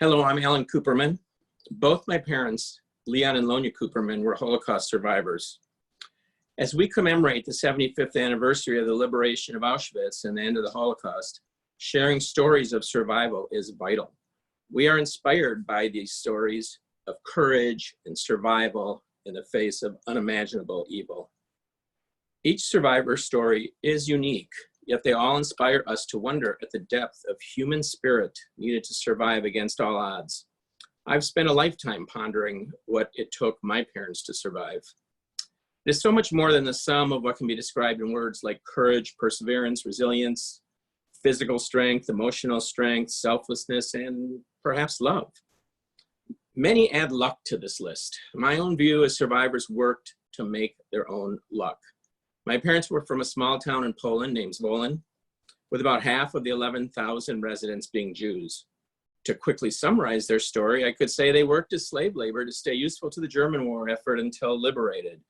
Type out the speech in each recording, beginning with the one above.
Hello, I'm Alan Kuperman. Both my parents, Leon and Lonya Kuperman, were Holocaust survivors. As we commemorate the 75th anniversary of the liberation of Auschwitz and the end of the Holocaust, sharing stories of survival is vital. We are inspired by these stories of courage and survival in the face of unimaginable evil. Each survivor story is unique, yet they all inspire us to wonder at the depth of human spirit needed to survive against all odds. I've spent a lifetime pondering what it took my parents to survive. It is so much more than the sum of what can be described in words like courage, perseverance, resilience, physical strength, emotional strength, selflessness, and perhaps love. Many add luck to this list. My own view is survivors worked to make their own luck. My parents were from a small town in Poland named Zwolen, with about half of the 11,000 residents being Jews. To quickly summarize their story, I could say they worked as slave labor to stay useful to the German war effort until liberated.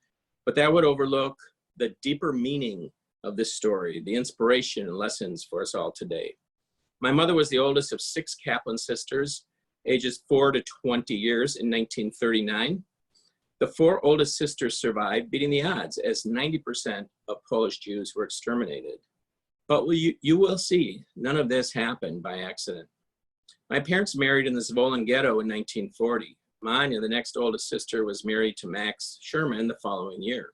But that would overlook the deeper meaning of this story, the inspiration and lessons for us all today. My mother was the oldest of 6 Kaplan sisters, ages 4 to 20 years in 1939. The 4 oldest sisters survived, beating the odds, as 90% of Polish Jews were exterminated. But you will see, none of this happened by accident. My parents married in the Zwolen ghetto in 1940. Manya, the next oldest sister, was married to Max Sherman the following year.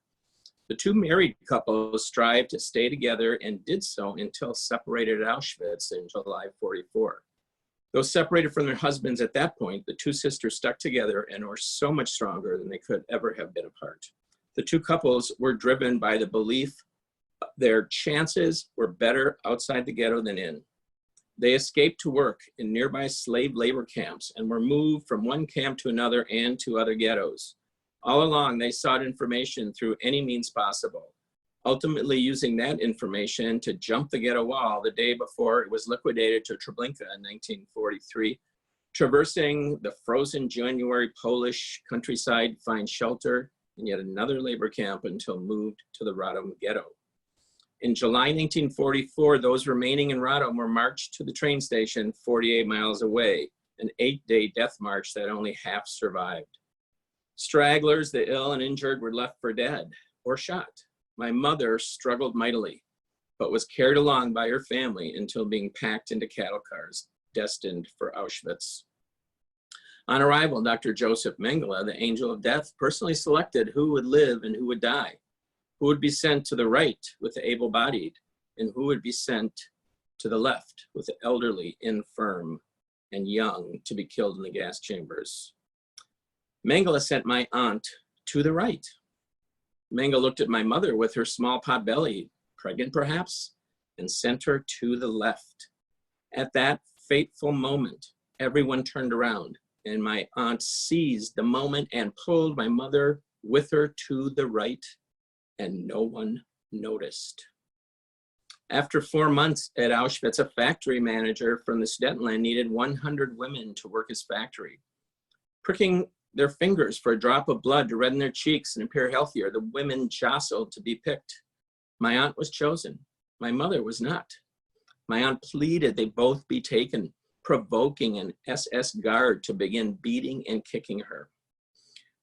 The 2 married couples strived to stay together and did so until separated at Auschwitz in July 44. Though separated from their husbands at that point, the 2 sisters stuck together and were so much stronger than they could ever have been apart. The 2 couples were driven by the belief their chances were better outside the ghetto than in. They escaped to work in nearby slave labor camps and were moved from one camp to another and to other ghettos. All along, they sought information through any means possible, ultimately using that information to jump the ghetto wall the day before it was liquidated to Treblinka in 1943, traversing the frozen January Polish countryside to find shelter in yet another labor camp until moved to the Radom ghetto. In July 1944, those remaining in Radom were marched to the train station 48 miles away, an 8-day death march that only half survived. Stragglers, the ill and injured, were left for dead or shot. My mother struggled mightily, but was carried along by her family until being packed into cattle cars destined for Auschwitz. On arrival, Dr. Joseph Mengele, the angel of death, personally selected who would live and who would die, who would be sent to the right with the able-bodied, and who would be sent to the left with the elderly, infirm, and young to be killed in the gas chambers. Mengele sent my aunt to the right. Mengele looked at my mother with her small pot belly, pregnant perhaps, and sent her to the left. At that fateful moment, everyone turned around, and my aunt seized the moment and pulled my mother with her to the right, and no one noticed. After 4 months at Auschwitz, a factory manager from the Sudetenland needed 100 women to work his factory. Pricking their fingers for a drop of blood to redden their cheeks and appear healthier, the women jostled to be picked. My aunt was chosen. My mother was not. My aunt pleaded they both be taken, provoking an SS guard to begin beating and kicking her.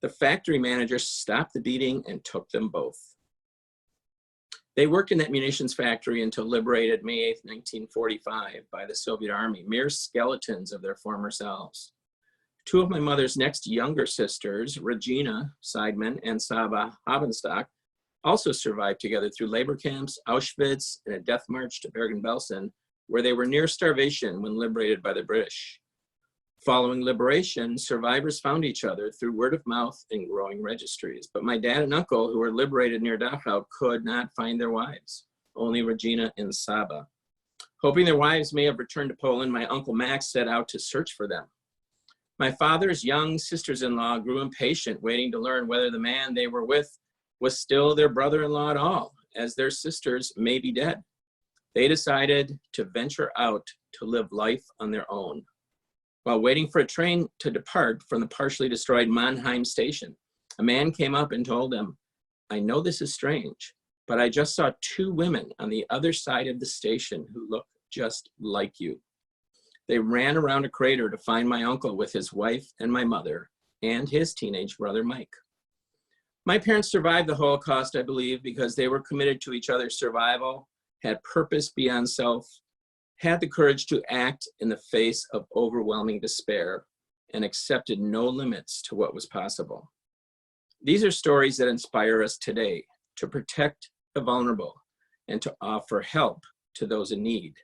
The factory manager stopped the beating and took them both. They worked in that munitions factory until liberated May 8, 1945 by the Soviet Army, mere skeletons of their former selves. 2 of my mother's next younger sisters, Regina Seidman and Saba Habenstock, also survived together through labor camps, Auschwitz, and a death march to Bergen-Belsen, where they were near starvation when liberated by the British. Following liberation, survivors found each other through word of mouth and growing registries. But my dad and uncle, who were liberated near Dachau, could not find their wives, only Regina and Saba. Hoping their wives may have returned to Poland, my uncle Max set out to search for them. My father's young sisters-in-law grew impatient, waiting to learn whether the man they were with was still their brother-in-law at all, as their sisters may be dead. They decided to venture out to live life on their own. While waiting for a train to depart from the partially destroyed Mannheim station, a man came up and told them, "I know this is strange, but I just saw 2 women on the other side of the station who look just like you." They ran around a crater to find my uncle with his wife and my mother and his teenage brother, Mike. My parents survived the Holocaust, I believe, because they were committed to each other's survival, had purpose beyond self, had the courage to act in the face of overwhelming despair, and accepted no limits to what was possible. These are stories that inspire us today to protect the vulnerable and to offer help to those in need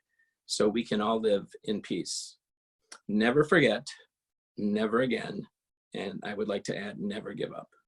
so we can all live in peace. Never forget, never again, and I would like to add, never give up.